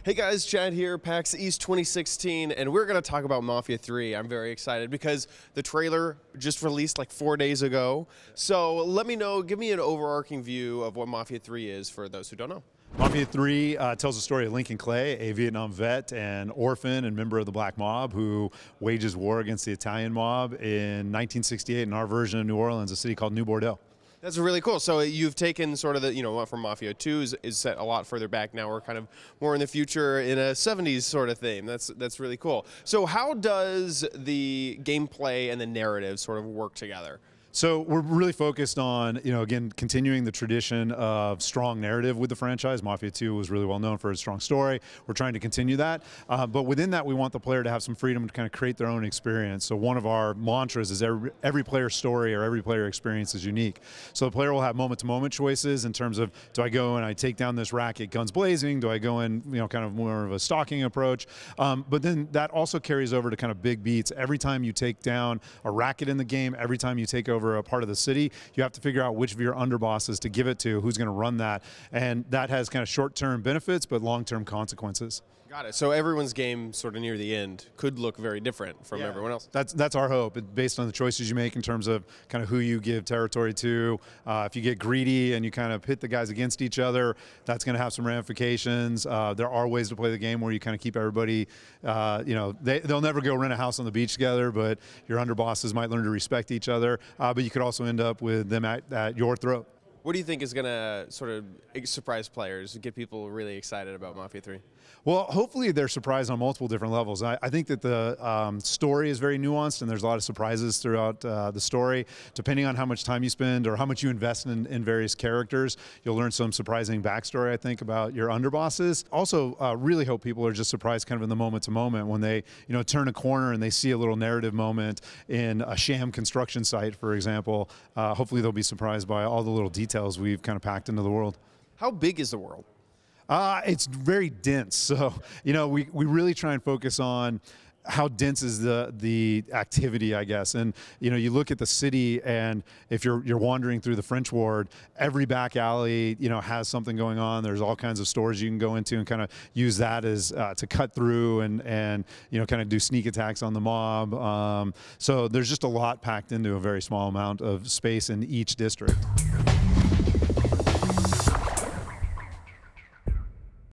Hey guys, Chad here, PAX East 2016, and we're going to talk about Mafia 3. I'm very excited because the trailer just released like 4 days ago. So let me know, give me an overarching view of what Mafia 3 is for those who don't know. Mafia 3 tells the story of Lincoln Clay, a Vietnam vet and orphan and member of the Black Mob who wages war against the Italian mob in 1968 in our version of New Orleans, a city called New Bordeaux. That's really cool. So you've taken sort of the, from Mafia 2 is set a lot further back. Now we're kind of more in the future in a 70s sort of theme. That's really cool. So how does the gameplay and the narrative sort of work together? So we're really focused on, again, continuing the tradition of strong narrative with the franchise. Mafia 2 was really well known for its strong story. We're trying to continue that. But within that, we want the player to have some freedom to kind of create their own experience. So one of our mantras is every player story or every player experience is unique. So the player will have moment-to-moment choices in terms of, do I go and I take down this racket guns blazing? Do I go in, kind of more of a stalking approach? But then that also carries over to kind of big beats. Every time you take down a racket in the game, every time you take over a part of the city, you have to figure out which of your underbosses to give it to, who's going to run that, and that has kind of short-term benefits but long-term consequences. Got it. So everyone's game sort of near the end could look very different from everyone else. That's our hope, based on the choices you make in terms of kind of who you give territory to. If you get greedy and you kind of pit the guys against each other, that's going to have some ramifications. There are ways to play the game where you kind of keep everybody, they'll never go rent a house on the beach together, but your underbosses might learn to respect each other. But you could also end up with them at your throat. What do you think is going to sort of surprise players, get people really excited about Mafia 3? Well, hopefully they're surprised on multiple different levels. I think that the story is very nuanced, and there's a lot of surprises throughout the story. Depending on how much time you spend or how much you invest in various characters, you'll learn some surprising backstory, I think, about your underbosses. Also, really hope people are just surprised kind of in the moment-to-moment when they turn a corner and they see a little narrative moment in a sham construction site, for example. Hopefully they'll be surprised by all the little details we've kind of packed into the world. How big is the world? It's very dense. So, we really try and focus on how dense is the activity, I guess. And, you look at the city, and if you're wandering through the French Ward, every back alley, has something going on. There's all kinds of stores you can go into and kind of use that as to cut through and kind of do sneak attacks on the mob. So there's just a lot packed into a very small amount of space in each district.